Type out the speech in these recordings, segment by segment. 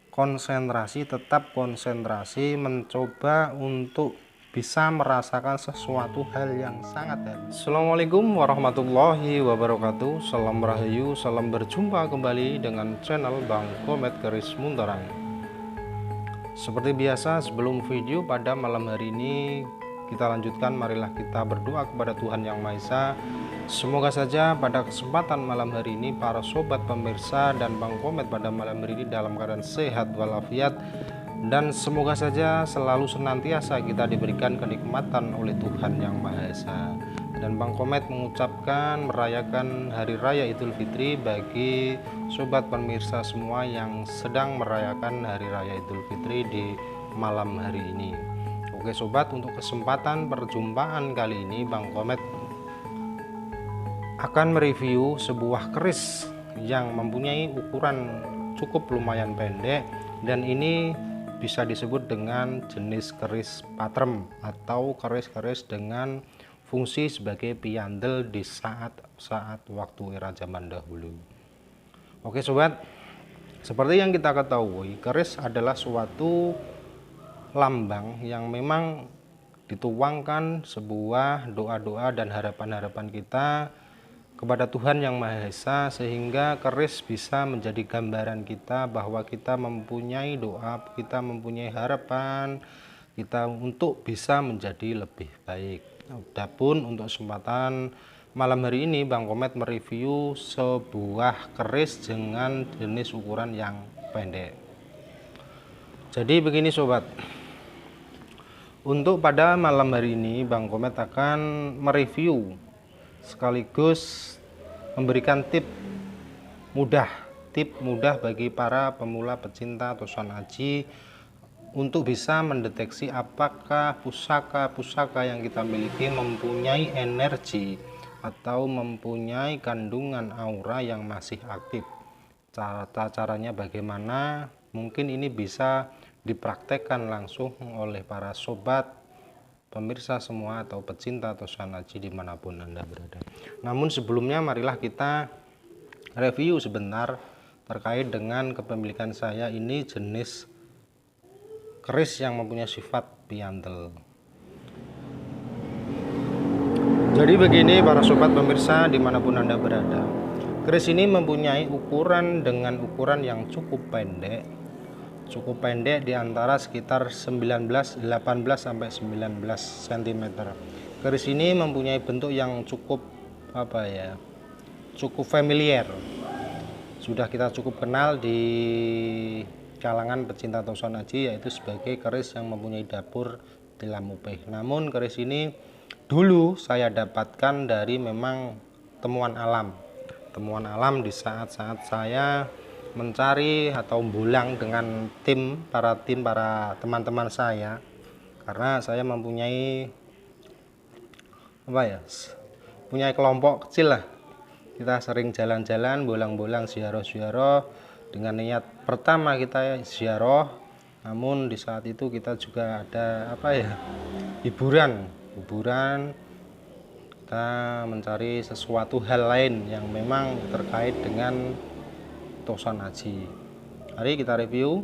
konsentrasi, tetap konsentrasi mencoba untuk bisa merasakan sesuatu hal yang sangat dalam. Assalamualaikum warahmatullahi wabarakatuh. Salam rahayu, salam berjumpa kembali dengan channel Bang Komet Keris Muntaran. Seperti biasa, sebelum video pada malam hari ini kita lanjutkan, marilah kita berdoa kepada Tuhan Yang Maha Esa. Semoga saja pada kesempatan malam hari ini para sobat pemirsa dan Bang Komet pada malam hari ini dalam keadaan sehat walafiat, dan semoga saja selalu senantiasa kita diberikan kenikmatan oleh Tuhan Yang Maha Esa. Dan Bang Komet mengucapkan merayakan Hari Raya Idul Fitri bagi sobat pemirsa semua yang sedang merayakan Hari Raya Idul Fitri di malam hari ini. Oke sobat, untuk kesempatan perjumpaan kali ini Bang Komet akan mereview sebuah keris yang mempunyai ukuran cukup lumayan pendek, dan ini bisa disebut dengan jenis keris patrem atau keris-keris dengan fungsi sebagai piandel di saat waktu era zaman dahulu. Oke sobat, seperti yang kita ketahui, keris adalah suatu lambang yang memang dituangkan sebuah doa-doa dan harapan-harapan kita kepada Tuhan Yang Maha Esa, sehingga keris bisa menjadi gambaran kita bahwa kita mempunyai doa, kita mempunyai harapan kita untuk bisa menjadi lebih baik. Adapun untuk kesempatan malam hari ini Bang Komet mereview sebuah keris dengan jenis ukuran yang pendek. Jadi begini sobat, untuk pada malam hari ini Bang Komet akan mereview sekaligus memberikan tip mudah bagi para pemula pecinta tosan aji untuk bisa mendeteksi apakah pusaka-pusaka yang kita miliki mempunyai energi atau mempunyai kandungan aura yang masih aktif. Caranya bagaimana? Mungkin ini bisa dipraktekkan langsung oleh para sobat pemirsa semua atau pecinta tosan aji dimanapun Anda berada. Namun sebelumnya marilah kita review sebentar terkait dengan kepemilikan saya ini jenis keris yang mempunyai sifat piantel. Jadi begini para sobat pemirsa dimanapun Anda berada, keris ini mempunyai ukuran yang cukup pendek di antara sekitar 18 sampai 19 cm. Keris ini mempunyai bentuk yang cukup cukup familiar. Sudah kita cukup kenal di kalangan pecinta tosan aji, yaitu sebagai keris yang mempunyai dapur tilam upih. Namun keris ini dulu saya dapatkan dari memang temuan alam di saat-saat saya mencari atau bulang dengan para teman-teman saya, karena saya mempunyai punya kelompok kecil lah. Kita sering jalan-jalan, bolang-bolang, ziarah dengan niat pertama kita ziarah, namun di saat itu kita juga ada hiburan, kita mencari sesuatu hal lain yang memang terkait dengan tosan aji. Mari kita review.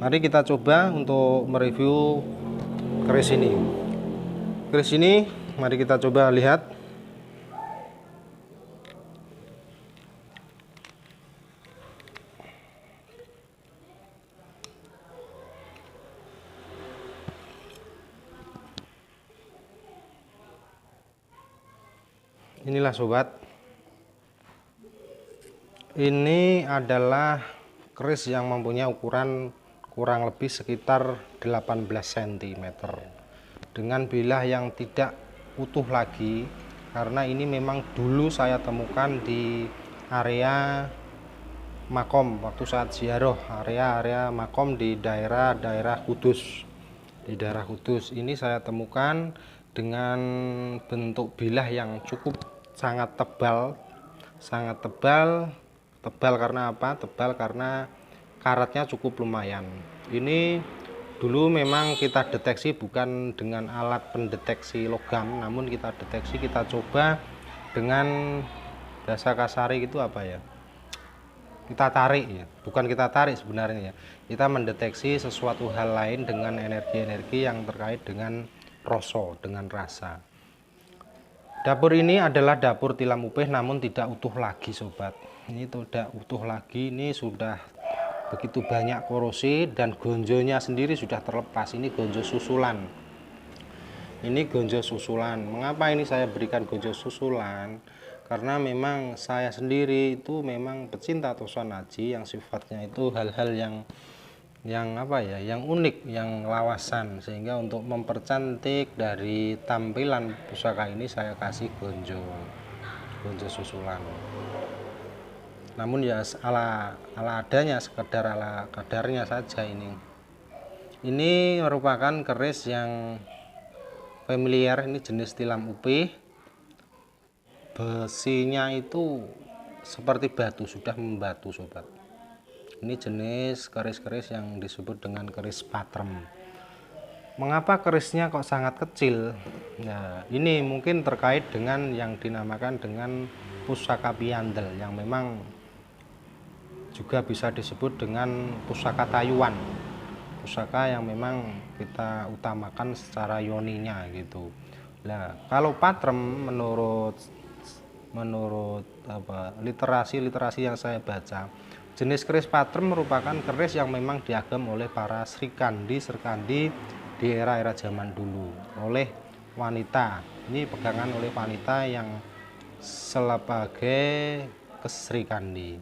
Mari kita coba untuk mereview keris ini. Mari kita coba lihat. Inilah sobat, ini adalah keris yang mempunyai ukuran kurang lebih sekitar 18 cm dengan bilah yang tidak utuh lagi, karena ini memang dulu saya temukan di area makom waktu saat ziarah, area makom di daerah Kudus. Di daerah Kudus ini saya temukan dengan bentuk bilah yang cukup sangat tebal karena apa? Tebal karena karatnya cukup lumayan. Ini dulu memang kita deteksi bukan dengan alat pendeteksi logam, namun kita coba dengan bahasa kasari itu kita tarik ya, bukan kita tarik sebenarnya ya, kita mendeteksi sesuatu hal lain dengan energi-energi yang terkait dengan dengan rasa. Dapur ini adalah dapur tilam upih namun tidak utuh lagi sobat. Ini tidak utuh lagi, ini sudah begitu banyak korosi dan gonjonya sendiri sudah terlepas. Ini gonjo susulan. Ini gonjo susulan. Mengapa ini saya berikan gonjo susulan? Karena memang saya sendiri itu memang pecinta tosonaji yang sifatnya itu hal-hal yang apa ya, yang unik, yang lawasan, sehingga untuk mempercantik dari tampilan pusaka ini saya kasih gonjo susulan. Namun ya ala adanya, sekedar ala kadarnya saja ini. Ini merupakan keris yang familiar, ini jenis tilam upih. Besinya itu seperti batu, sudah membatu sobat. Ini jenis keris-keris yang disebut dengan keris patrem. Mengapa kerisnya kok sangat kecil? Nah, ini mungkin terkait dengan yang dinamakan dengan pusaka piandel, yang memang juga bisa disebut dengan pusaka tayuan. Pusaka yang memang kita utamakan secara yoninya gitu. Nah, kalau patrem menurut literasi yang saya baca, jenis keris patrem merupakan keris yang memang diagem oleh para serkandi di era zaman dulu oleh wanita. Ini pegangan oleh wanita yang sebagai keserikandi.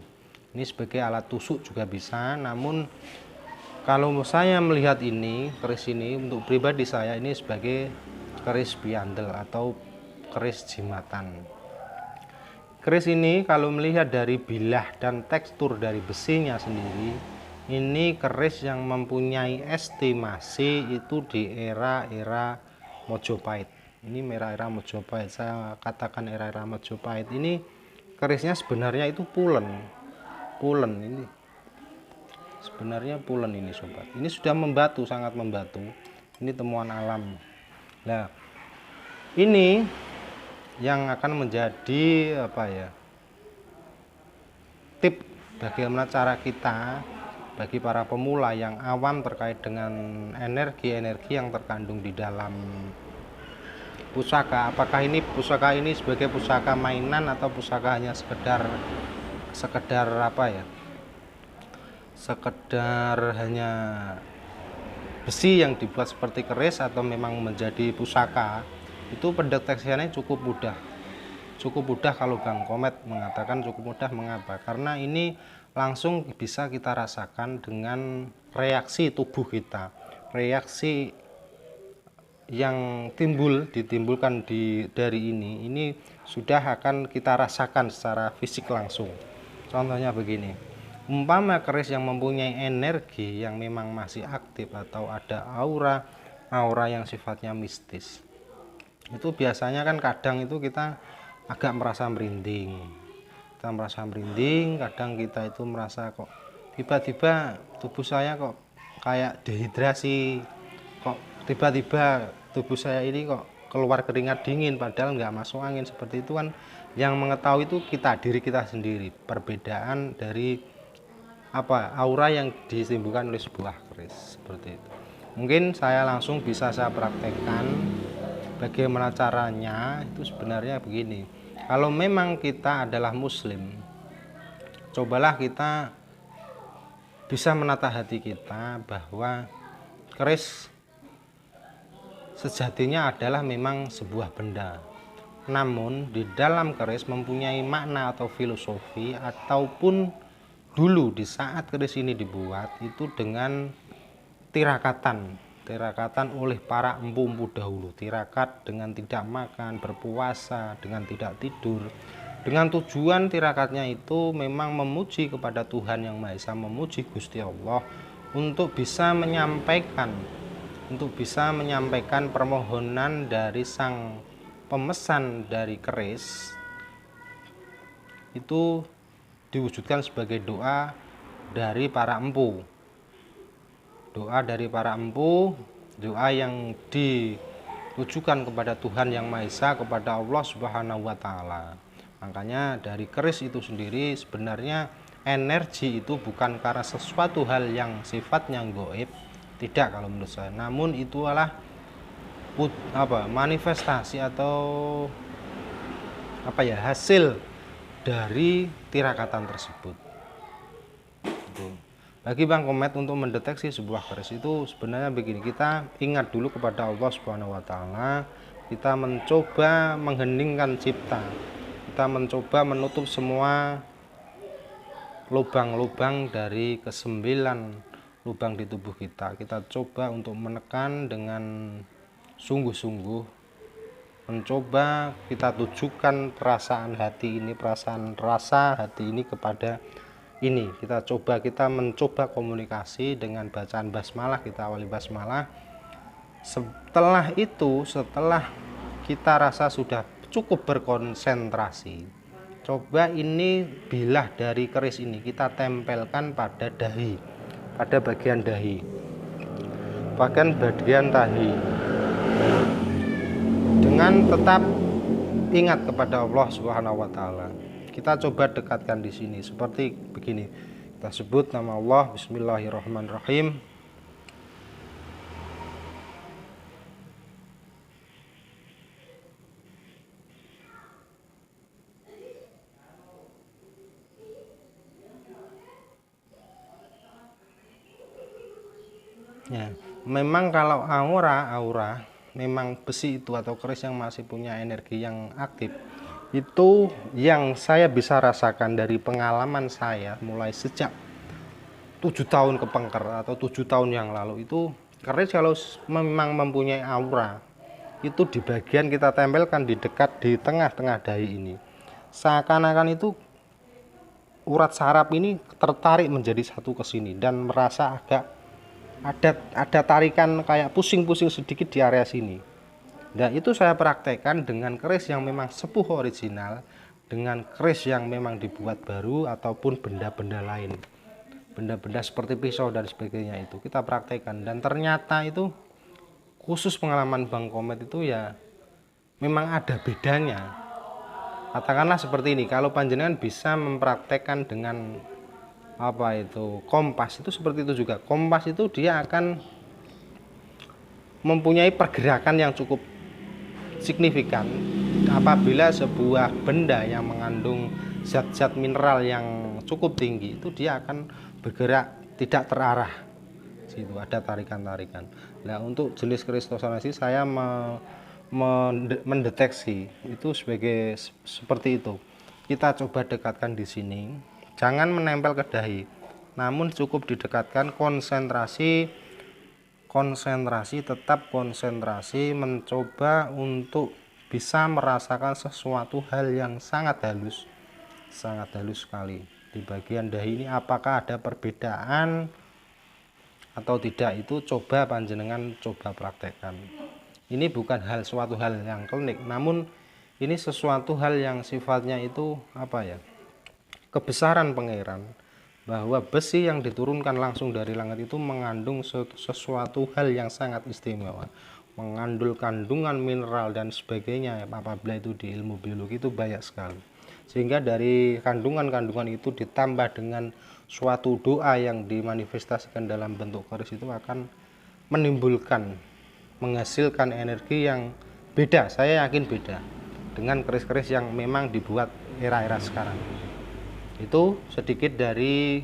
Ini sebagai alat tusuk juga bisa. Namun kalau saya melihat ini, keris ini untuk pribadi saya ini sebagai keris piandel atau keris jimatan. Keris ini kalau melihat dari bilah dan tekstur dari besinya sendiri, ini keris yang mempunyai estimasi itu di era Mojopahit. Ini era Mojopahit, saya katakan era Mojopahit. Ini kerisnya sebenarnya itu pulen ini. Sebenarnya pulen ini sobat. Ini sudah membatu, sangat membatu. Ini temuan alam. Nah, ini yang akan menjadi tip bagaimana cara kita bagi para pemula yang awam terkait dengan energi-energi yang terkandung di dalam pusaka. Apakah ini pusaka ini sebagai pusaka mainan atau pusaka hanya sekedar hanya besi yang dibuat seperti keris atau memang menjadi pusaka. Itu pendeteksiannya cukup mudah kalau Bang Komet mengatakan cukup mudah. Mengapa? Karena ini langsung bisa kita rasakan dengan reaksi tubuh kita, reaksi yang ditimbulkan dari ini sudah akan kita rasakan secara fisik langsung. Contohnya begini, umpama keris yang mempunyai energi yang memang masih aktif atau ada aura yang sifatnya mistis, itu biasanya kan kadang itu kita agak merasa merinding. Kadang kita itu merasa kok tiba-tiba tubuh saya kok kayak dehidrasi, kok tiba-tiba tubuh saya ini kok keluar keringat dingin padahal nggak masuk angin. Seperti itu kan yang mengetahui itu diri kita sendiri. Perbedaan dari aura yang ditimbulkan oleh sebuah keris seperti itu. Mungkin saya langsung bisa saya praktekkan. Bagaimana caranya? Itu sebenarnya begini. Kalau memang kita adalah muslim, cobalah kita bisa menata hati kita bahwa keris sejatinya adalah memang sebuah benda. Namun di dalam keris mempunyai makna atau filosofi, ataupun dulu di saat keris ini dibuat itu dengan tirakatan oleh para empu-empu dahulu. Tirakat dengan tidak makan, berpuasa, dengan tidak tidur. Dengan tujuan tirakatnya itu memang memuji kepada Tuhan Yang Maha Esa, memuji Gusti Allah untuk bisa menyampaikan permohonan dari sang pemesan dari keris itu diwujudkan sebagai doa dari para empu. Doa yang ditujukan kepada Tuhan Yang Maha Esa, kepada Allah Subhanahu wa Ta'ala. Makanya dari keris itu sendiri sebenarnya energi itu bukan karena sesuatu hal yang sifatnya gaib, tidak kalau menurut saya, namun itu adalah manifestasi atau hasil dari tirakatan tersebut. Bagi Bang Komet untuk mendeteksi sebuah keris itu sebenarnya begini, kita ingat dulu kepada Allah Subhanahu wa taala, kita mencoba mengheningkan cipta, kita mencoba menutup semua lubang-lubang dari ke-9 lubang di tubuh kita. Kita coba untuk menekan dengan sungguh-sungguh, mencoba kita tujukan perasaan hati ini, rasa hati ini kepada ini. Kita mencoba komunikasi dengan bacaan basmalah, kita awali basmalah. Setelah itu, setelah kita rasa sudah cukup berkonsentrasi, coba ini bilah dari keris ini kita tempelkan pada dahi, pada bagian dahi, bagian tahi, dengan tetap ingat kepada Allah Subhanahu wa taala. Kita coba dekatkan di sini seperti begini. Kita sebut nama Allah, bismillahirrahmanirrahim. Ya, memang kalau aura memang besi itu atau keris yang masih punya energi yang aktif, itu yang saya bisa rasakan dari pengalaman saya mulai sejak 7 tahun kepengker atau 7 tahun yang lalu, itu keris kalau memang mempunyai aura, itu di bagian kita tempelkan di tengah-tengah dahi ini, seakan-akan itu urat saraf ini tertarik menjadi satu ke sini dan merasa agak ada tarikan kayak pusing-pusing sedikit di area sini. Nah, itu saya praktekkan dengan keris yang memang sepuh original, dengan keris yang memang dibuat baru ataupun benda-benda lain, benda-benda seperti pisau dan sebagainya, itu kita praktekkan. Dan ternyata itu khusus pengalaman Bang Komet itu ya memang ada bedanya. Katakanlah seperti ini, kalau panjenengan bisa mempraktekkan dengan kompas, itu seperti itu juga. Kompas itu dia akan mempunyai pergerakan yang cukup signifikan apabila sebuah benda yang mengandung zat-zat mineral yang cukup tinggi, itu dia akan bergerak tidak terarah. Situ ada tarikan-tarikan. Nah, untuk jenis keris Tosanasi saya mendeteksi itu seperti itu. Kita coba dekatkan di sini. Jangan menempel ke dahi, namun cukup didekatkan, tetap konsentrasi, mencoba untuk bisa merasakan sesuatu hal yang sangat halus sekali di bagian dahi ini. Apakah ada perbedaan atau tidak, itu coba panjenengan coba praktekkan. Ini bukan suatu hal yang klinik, namun ini sesuatu hal yang sifatnya itu kebesaran pangeran, bahwa besi yang diturunkan langsung dari langit itu mengandung sesuatu hal yang sangat istimewa, mengandung kandungan mineral dan sebagainya. Apabila itu di ilmu biologi itu banyak sekali, sehingga dari kandungan-kandungan itu ditambah dengan suatu doa yang dimanifestasikan dalam bentuk keris, itu akan menghasilkan energi yang beda. Saya yakin beda dengan keris-keris yang memang dibuat era-era sekarang. Itu sedikit dari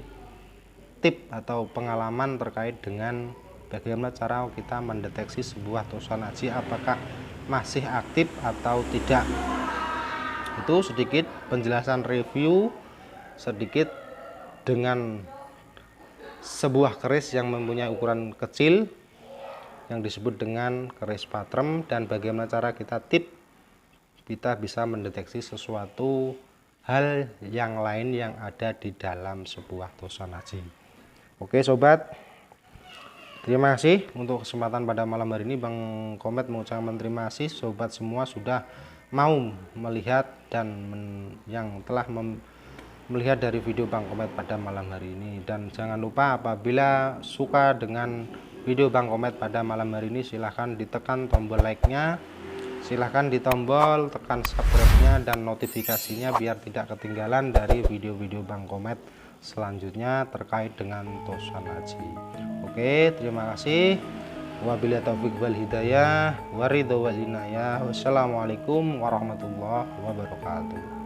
tip atau pengalaman terkait dengan bagaimana cara kita mendeteksi sebuah Tosanasi apakah masih aktif atau tidak. Itu sedikit penjelasan review sedikit dengan sebuah keris yang mempunyai ukuran kecil yang disebut dengan keris patrem, dan bagaimana cara kita bisa mendeteksi sesuatu hal yang lain yang ada di dalam sebuah Tosanasi. Oke sobat, terima kasih untuk kesempatan pada malam hari ini. Bang Komet mengucapkan terima kasih sobat semua sudah mau melihat dan yang telah melihat dari video Bang Komet pada malam hari ini. Dan jangan lupa apabila suka dengan video Bang Komet pada malam hari ini, silahkan ditekan tombol like-nya, silahkan ditombol tekan subscribe-nya dan notifikasinya biar tidak ketinggalan dari video-video Bang Komet selanjutnya terkait dengan tosan haji. Oke, terima kasih. Wabillahi taufiq wal hidayah, waridho wal inayah. Wassalamualaikum warahmatullahi wabarakatuh.